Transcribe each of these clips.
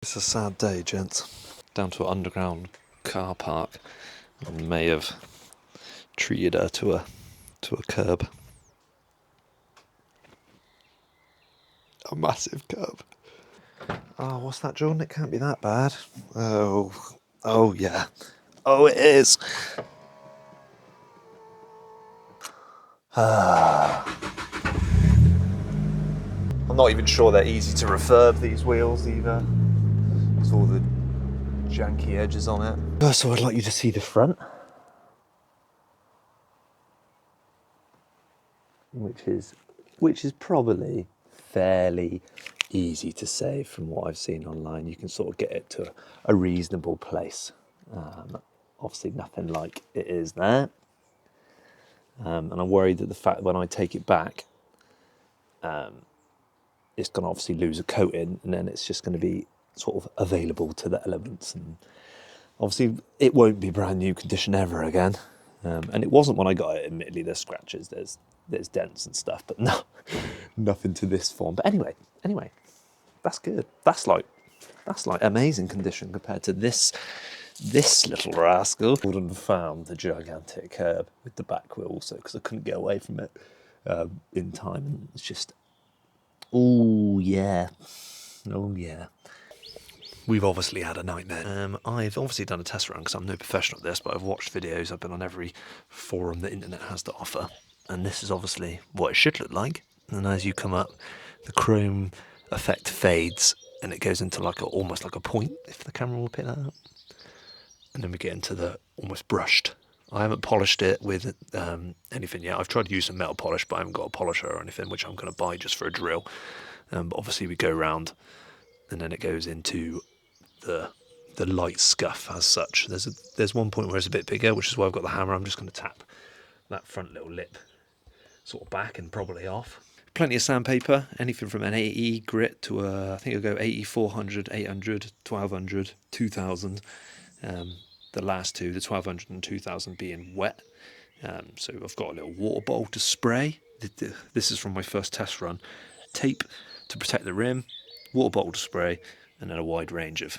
It's a sad day, gents. Down to an underground car park and may have treated her to a curb. A massive curb. Oh, what's that, John? It can't be that bad. Oh yeah. Oh, it is. I'm not even sure they're easy to refurb, these wheels, either. There's all the janky edges on it. So I'd like you to see the front, which is probably fairly easy to save from what I've seen online. You can sort of get it to a reasonable place. Obviously nothing like it is there. And I'm worried that the fact when I take it back, it's going to obviously lose a coating, and then it's just going to be sort of available to the elements. And obviously it won't be brand new condition ever again. And it wasn't when I got it, admittedly. There's scratches, there's dents and stuff, but no, nothing to this form. But anyway, that's good. That's like amazing condition compared to this little rascal. Gordon found the gigantic Kirb with the back wheel also, because I couldn't get away from it in time. And it's just, oh yeah. We've obviously had a nightmare. I've obviously done a test run because I'm no professional at this, but I've watched videos. I've been on every forum the internet has to offer. And this is obviously what it should look like. And as you come up, the chrome effect fades and it goes into almost like a point, if the camera will pick that up. And then we get into the almost brushed. I haven't polished it with anything yet. I've tried to use some metal polish, but I haven't got a polisher or anything, which I'm going to buy just for a drill. But obviously we go around and then it goes into the light scuff as such. There's one point where it's a bit bigger, which is why I've got the hammer. I'm just going to tap that front little lip sort of back and probably off. Plenty of sandpaper, anything from an 80 grit to I think it'll go 80, 400, 800, 1200, 2000. The last two, the 1200 and 2000 being wet. So I've got a little water bottle to spray. This is from my first test run. Tape to protect the rim, water bottle to spray, and then a wide range of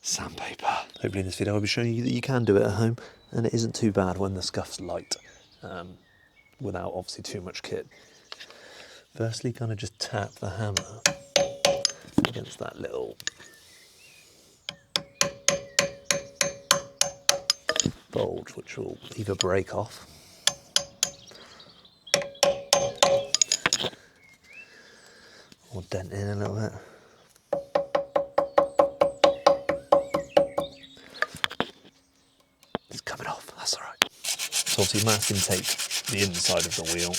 sandpaper. Hopefully in this video I'll be showing you that you can do it at home, and it isn't too bad when the scuff's light, without obviously too much kit. Firstly, kind of just tap the hammer against that little bulge, which will either break off or dent in a little bit. It's coming off, that's all right. So obviously masking tape the inside of the wheel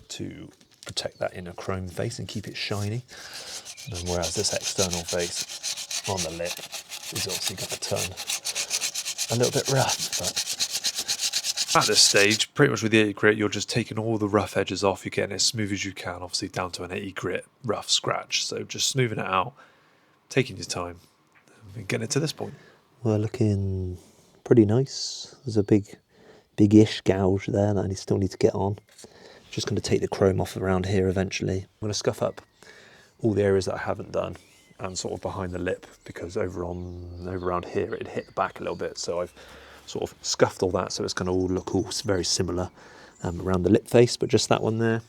to protect that inner chrome face and keep it shiny. And whereas this external face on the lip is obviously going to turn a little bit rough, but at this stage, pretty much with the 80 grit, you're just taking all the rough edges off. You're getting it as smooth as you can, obviously down to an 80 grit rough scratch. So just smoothing it out, taking your time, and getting it to this point. Well, looking pretty nice. There's a big-ish gouge there that I still need to get on. Just going to take the chrome off around here eventually. I'm going to scuff up all the areas that I haven't done and sort of behind the lip, because over around here it hit the back a little bit. So I've sort of scuffed all that so it's going to all look all very similar around the lip face, but just that one there.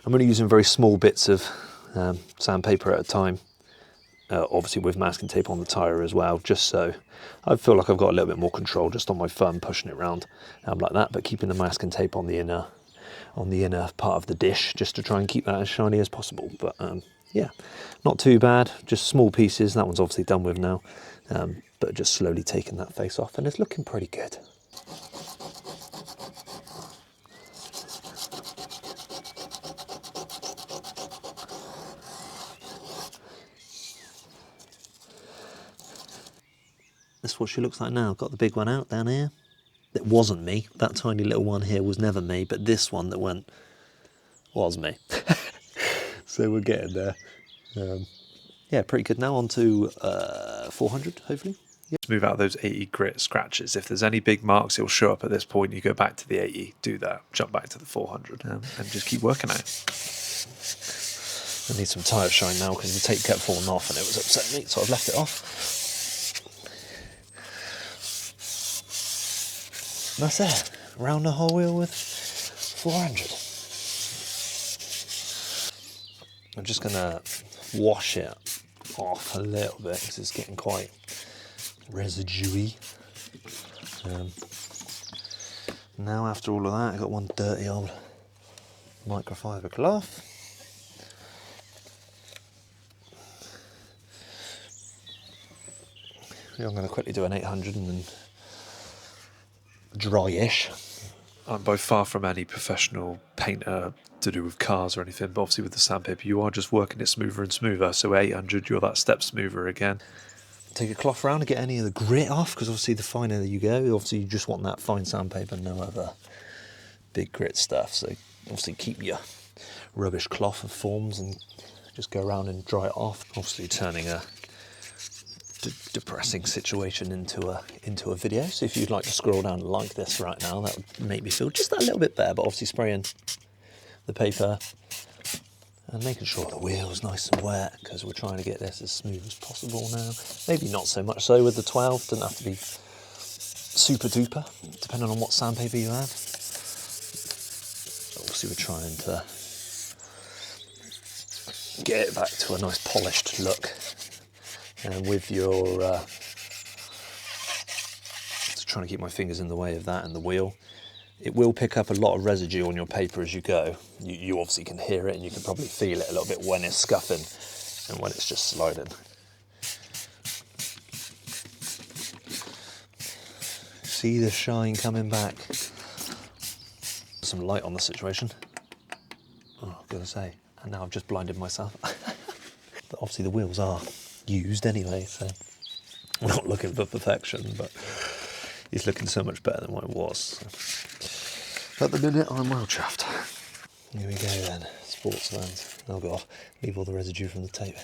I'm only using very small bits of sandpaper at a time, obviously with masking tape on the tyre as well, just so I feel like I've got a little bit more control just on my thumb pushing it around like that, but keeping the masking tape on the inner part of the dish just to try and keep that as shiny as possible. But yeah, not too bad, just small pieces. That one's obviously done with now, but just slowly taking that face off, and it's looking pretty good. That's what she looks like now. Got the big one out down here. It wasn't me. That tiny little one here was never me, but this one that went was me. So we're getting there. Yeah, pretty good. Now on to 400, hopefully. Yep. Smooth out those 80 grit scratches. If there's any big marks, it'll show up at this point. You go back to the 80, do that, jump back to the 400, and just keep working at it. I need some tyre shine now because the tape kept falling off and it was upsetting me, so I've left it off. And that's it. Round the whole wheel with 400. I'm just going to wash it off a little bit because it's getting quite residuey. Now after all of that, I've got one dirty old microfiber cloth. I'm going to quickly do an 800 and then dry-ish. I'm by far from any professional painter to do with cars or anything, but obviously with the sandpaper you are just working it smoother and smoother, so 800 you're that step smoother again. Take a cloth round to get any of the grit off, because obviously the finer you go, obviously you just want that fine sandpaper, no other big grit stuff, so obviously keep your rubbish cloth of forms and just go around and dry it off. Obviously turning a depressing situation into a video, so if you'd like to scroll down like this right now, that would make me feel just that little bit better. But obviously spraying the paper and making sure the wheel's nice and wet, because we're trying to get this as smooth as possible now. Maybe not so much so with the 12, doesn't have to be super duper, depending on what sandpaper you have. Obviously we're trying to get it back to a nice polished look. And with your, just trying to keep my fingers in the way of that and the wheel, it will pick up a lot of residue on your paper as you go. You obviously can hear it and you can probably feel it a little bit when it's scuffing and when it's just sliding. See the shine coming back. Some light on the situation. Oh, I've got to say, and now I've just blinded myself. But obviously the wheels are used anyway, so we're not looking for perfection, but it's looking so much better than what it was. So at the minute, I'm well chuffed. Here we go then, sports fans. Oh god, leave all the residue from the tape.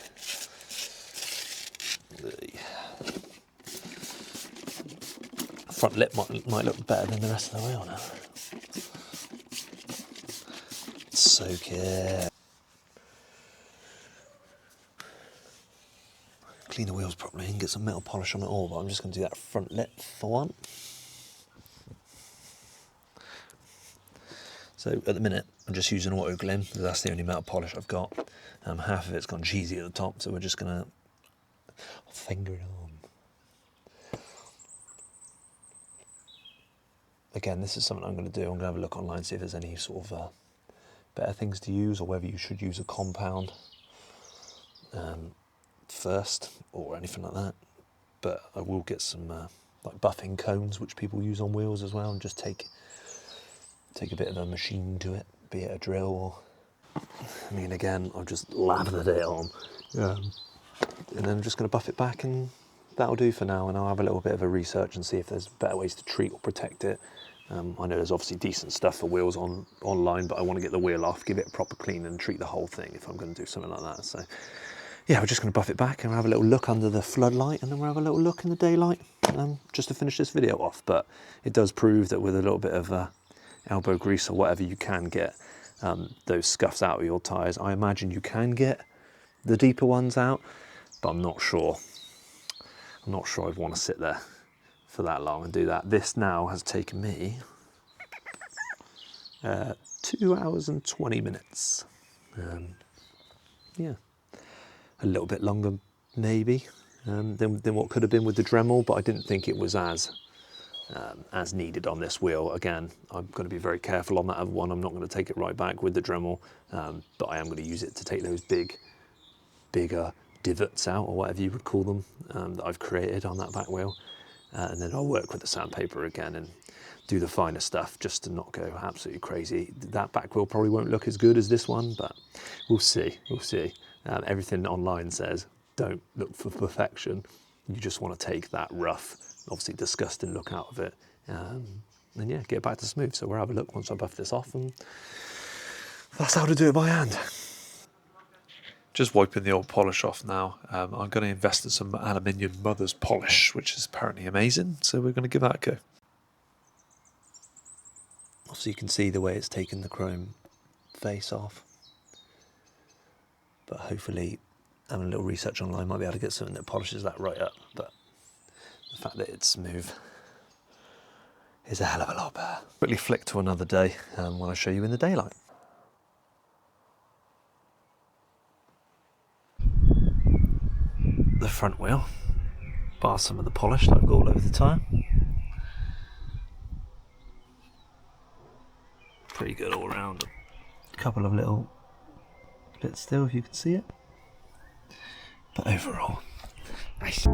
The front lip might look better than the rest of the wheel now. Soak it. Clean the wheels properly and get some metal polish on it all, but I'm just going to do that front lip for one. So at the minute I'm just using auto glym, because that's the only metal polish I've got. Half of it's gone cheesy at the top, so we're just going to finger it on. Again, this is something I'm going to do. I'm going to have a look online, see if there's any sort of better things to use, or whether you should use a compound first or anything like that. But I will get some like buffing cones which people use on wheels as well, and just take a bit of a machine to it, be it a drill or, I mean, again, I've just lathered it on, and then I'm just going to buff it back, and that'll do for now. And I'll have a little bit of a research and see if there's better ways to treat or protect it. I know there's obviously decent stuff for wheels online, but I want to get the wheel off, give it a proper clean and treat the whole thing if I'm going to do something like that. So yeah, we're just going to buff it back and have a little look under the floodlight, and then we'll have a little look in the daylight, just to finish this video off. But it does prove that with a little bit of elbow grease or whatever, you can get those scuffs out of your tyres. I imagine you can get the deeper ones out, but I'm not sure. I'm not sure I'd want to sit there for that long and do that. This now has taken me 2 hours and 20 minutes. Yeah, a little bit longer maybe than what could have been with the Dremel, but I didn't think it was as needed on this wheel. Again, I'm going to be very careful on that other one. I'm not going to take it right back with the Dremel, but I am going to use it to take those bigger divots out, or whatever you would call them, that I've created on that back wheel. And then I'll work with the sandpaper again and do the finer stuff just to not go absolutely crazy. That back wheel probably won't look as good as this one, but we'll see, we'll see. Everything online says don't look for perfection. You just want to take that rough, obviously disgusting look out of it, and yeah, get it back to smooth. So we'll have a look once I buff this off, and that's how to do it by hand. Just wiping the old polish off now. I'm going to invest in some aluminium mother's polish, which is apparently amazing, so we're going to give that a go. Obviously you can see the way it's taken the chrome face off, but hopefully having a little research online might be able to get something that polishes that right up. But the fact that it's smooth is a hell of a lot better. Quickly flick to another day when I show you in the daylight. The front wheel, bar some of the polish that I've got all over the tyre. Pretty good all around. A couple of little bits still, if you can see it. But overall, nice.